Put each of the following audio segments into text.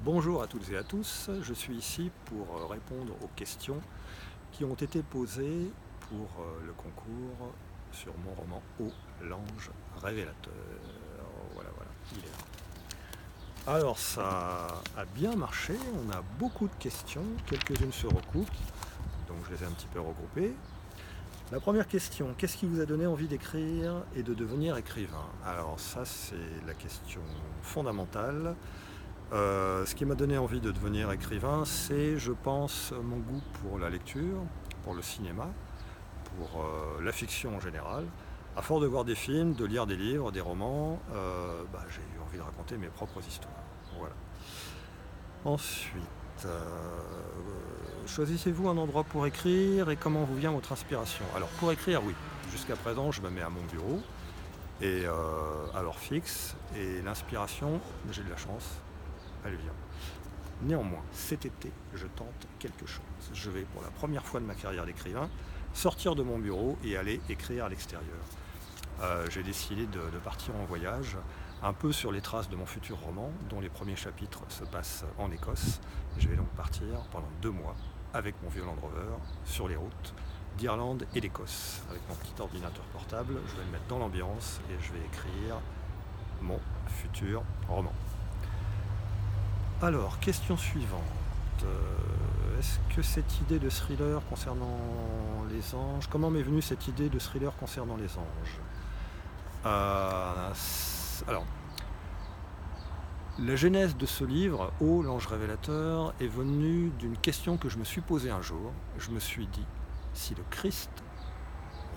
Bonjour à toutes et à tous, je suis ici pour répondre aux questions qui ont été posées pour le concours sur mon roman Oh, l'ange révélateur. Voilà, il est là. Alors ça a bien marché, on a beaucoup de questions, quelques-unes se recoupent, donc je les ai un petit peu regroupées. La première question, qu'est-ce qui vous a donné envie d'écrire et de devenir écrivain? Alors ça c'est la question fondamentale. Ce qui m'a donné envie de devenir écrivain, c'est, je pense, mon goût pour la lecture, pour le cinéma, pour la fiction en général. À force de voir des films, de lire des livres, des romans, j'ai eu envie de raconter mes propres histoires. Voilà. Ensuite, choisissez-vous un endroit pour écrire et comment vous vient votre inspiration? Alors pour écrire, oui. Jusqu'à présent, je me mets à mon bureau et à l'heure fixe. Et l'inspiration, j'ai de la chance, elle vient. Néanmoins, cet été, je tente quelque chose. Je vais, pour la première fois de ma carrière d'écrivain, sortir de mon bureau et aller écrire à l'extérieur. J'ai décidé de partir en voyage, un peu sur les traces de mon futur roman, dont les premiers chapitres se passent en Écosse. Je vais donc partir pendant 2 mois avec mon vieux Land Rover sur les routes d'Irlande et d'Écosse. Avec mon petit ordinateur portable, je vais me mettre dans l'ambiance et je vais écrire mon futur roman. Alors, question suivante. Est-ce que cette idée de thriller concernant les anges... Comment m'est venue cette idée de thriller concernant les anges? Alors, la genèse de ce livre, Oh, l'ange révélateur, est venue d'une question que je me suis posée un jour. Je me suis dit, si le Christ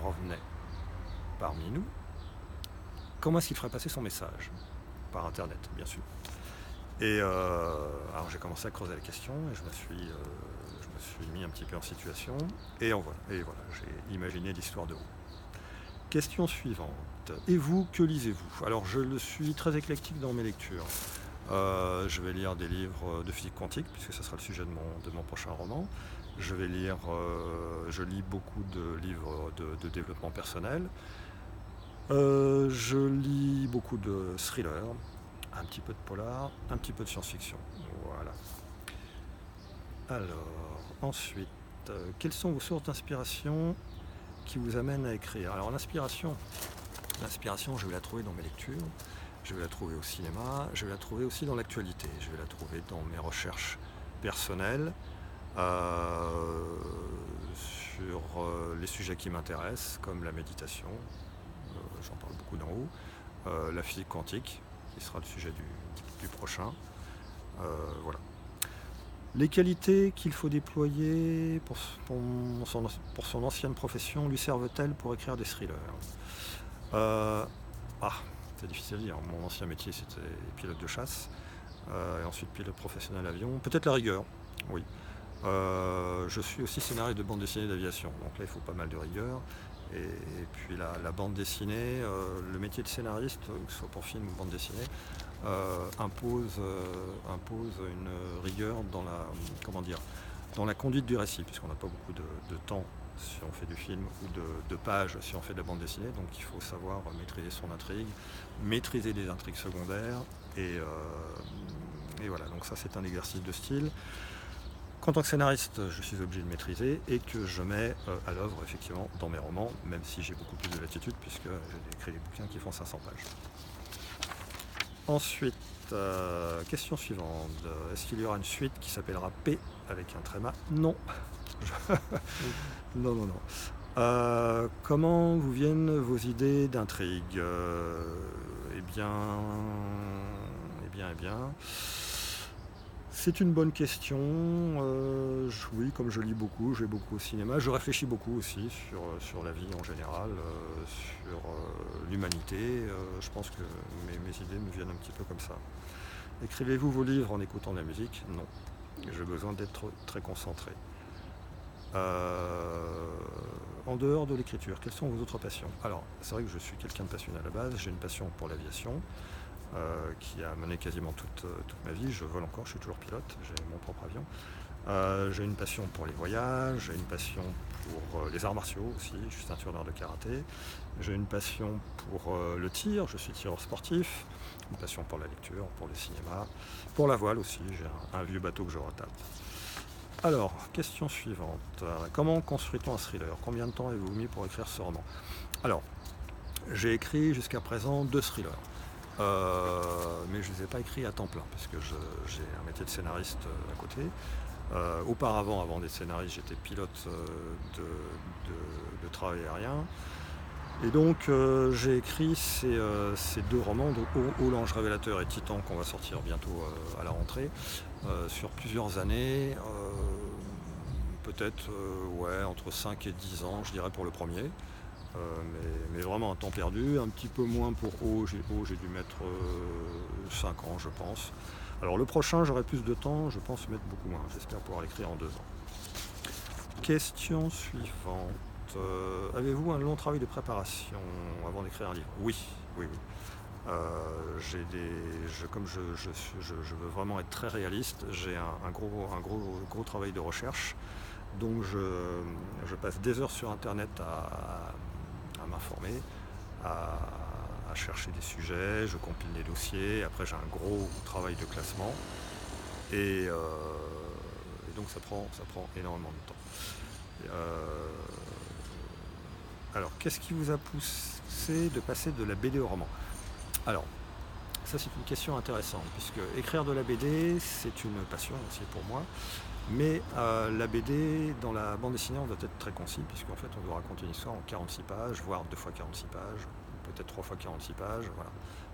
revenait parmi nous, comment est-ce qu'il ferait passer son message? Par Internet, bien sûr. Et alors j'ai commencé à creuser la question et je me suis mis un petit peu en situation. Et voilà, j'ai imaginé l'histoire de vous. Question suivante. Et vous, que lisez-vous? Alors je suis très éclectique dans mes lectures. Je vais lire des livres de physique quantique, puisque ce sera le sujet de mon prochain roman. Je lis beaucoup de livres de développement personnel. Je lis beaucoup de thrillers, un petit peu de polar, un petit peu de science-fiction. Voilà. Alors, ensuite, quelles sont vos sources d'inspiration qui vous amènent à écrire? Alors l'inspiration, je vais la trouver dans mes lectures, je vais la trouver au cinéma, je vais la trouver aussi dans l'actualité, je vais la trouver dans mes recherches personnelles, sur les sujets qui m'intéressent, comme la méditation, j'en parle beaucoup d'en haut, la physique quantique, qui sera le sujet du prochain. Voilà. Les qualités qu'il faut déployer pour son ancienne profession lui servent-elles pour écrire des thrillers? C'est difficile à dire. Mon ancien métier, c'était pilote de chasse, et ensuite pilote professionnel avion. Peut-être la rigueur, oui. Je suis aussi scénariste de bande dessinée d'aviation, donc là il faut pas mal de rigueur. Et puis la bande dessinée, le métier de scénariste, que ce soit pour film ou bande dessinée, impose une rigueur dans la conduite du récit, puisqu'on n'a pas beaucoup de temps si on fait du film ou de pages si on fait de la bande dessinée, donc il faut savoir maîtriser son intrigue, maîtriser les intrigues secondaires, et voilà, donc ça c'est un exercice de style qu'en tant que scénariste je suis obligé de maîtriser et que je mets à l'œuvre effectivement dans mes romans, même si j'ai beaucoup plus de latitude puisque j'ai écrit des bouquins qui font 500 pages. Ensuite, question suivante. Est-ce qu'il y aura une suite qui s'appellera P avec un tréma? Non. Non. Comment vous viennent vos idées d'intrigue? Eh bien... C'est une bonne question. Oui, comme je lis beaucoup, je vais beaucoup au cinéma. Je réfléchis beaucoup aussi sur la vie en général, sur l'humanité. Je pense que mes idées me viennent un petit peu comme ça. Écrivez-vous vos livres en écoutant de la musique? Non. J'ai besoin d'être très concentré. En dehors de l'écriture, quelles sont vos autres passions? Alors, c'est vrai que je suis quelqu'un de passionné à la base. J'ai une passion pour l'aviation. Qui a mené quasiment toute ma vie. Je vole encore, je suis toujours pilote, j'ai mon propre avion. J'ai une passion pour les voyages, j'ai une passion pour les arts martiaux aussi, je suis ceinture noire de karaté. J'ai une passion pour le tir, je suis tireur sportif, une passion pour la lecture, pour le cinéma, pour la voile aussi, j'ai un vieux bateau que je retape. Alors, question suivante. Comment construit-on un thriller? Combien de temps avez-vous mis pour écrire ce roman? Alors, j'ai écrit jusqu'à présent 2 thrillers. Mais je ne les ai pas écrits à temps plein, parce que j'ai un métier de scénariste à côté. Auparavant, avant d'être scénariste, j'étais pilote de travail aérien. Et donc j'ai écrit ces 2 romans, donc Haut l'ange révélateur et Titan, qu'on va sortir bientôt à la rentrée, sur plusieurs années, peut-être ouais, entre 5 et 10 ans, je dirais, pour le premier. Mais vraiment un temps perdu, un petit peu moins pour Haut, j'ai dû mettre 5 ans, je pense. Alors le prochain, j'aurai plus de temps, je pense mettre beaucoup moins, j'espère pouvoir l'écrire en 2 ans. Question suivante. Avez-vous un long travail de préparation avant d'écrire un livre? Oui, oui, oui. Comme je veux vraiment être très réaliste, j'ai un gros travail de recherche. Donc je passe des heures sur internet à m'informer, à chercher des sujets, je compile des dossiers, après j'ai un gros travail de classement et donc ça prend énormément de temps. Alors, qu'est-ce qui vous a poussé de passer de la BD au roman? Alors, ça c'est une question intéressante, puisque écrire de la BD, c'est une passion aussi pour moi, mais la BD, dans la bande dessinée, on doit être très concis, puisqu'en fait on doit raconter une histoire en 46 pages, voire 2 fois 46 pages, peut-être 3 fois 46 pages, voilà.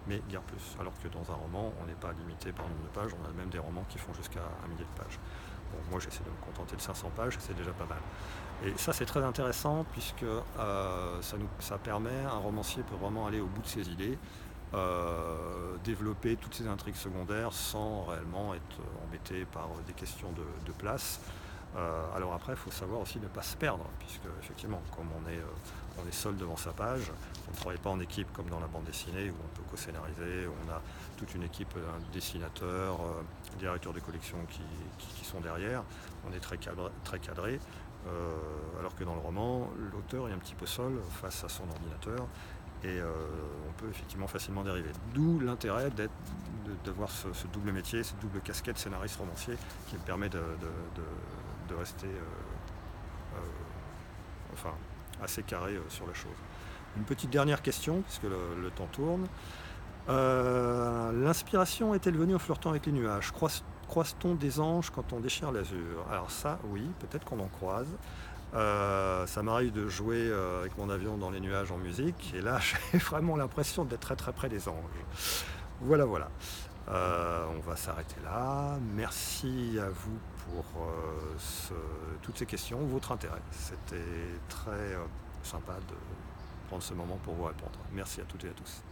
Mais guère plus, alors que dans un roman, on n'est pas limité par le nombre de pages, on a même des romans qui font jusqu'à 1 millier de pages. Bon, moi j'essaie de me contenter de 500 pages, c'est déjà pas mal. Et ça c'est très intéressant puisque ça permet, un romancier peut vraiment aller au bout de ses idées, développer toutes ses intrigues secondaires sans réellement être embêté par des questions de place. Alors après, il faut savoir aussi ne pas se perdre, puisque effectivement, comme on est seul devant sa page, on ne travaille pas en équipe comme dans la bande dessinée où on peut co-scénariser, où on a toute une équipe, un dessinateur, directeurs de collection qui sont derrière. On est très cadré, alors que dans le roman, l'auteur est un petit peu seul face à son ordinateur et on peut effectivement facilement dériver. D'où l'intérêt d'avoir ce double métier, cette double casquette scénariste-romancier qui me permet de rester assez carré sur la chose. Une petite dernière question, puisque le temps tourne. L'inspiration est-elle venue en flirtant avec les nuages? Croise-t-on des anges quand on déchire l'azur? Alors ça, oui, peut-être qu'on en croise. Ça m'arrive de jouer avec mon avion dans les nuages en musique, et là j'ai vraiment l'impression d'être très très près des anges. Voilà, voilà. On va s'arrêter là. Merci à vous pour toutes ces questions, votre intérêt. C'était très sympa de prendre ce moment pour vous répondre. Merci à toutes et à tous.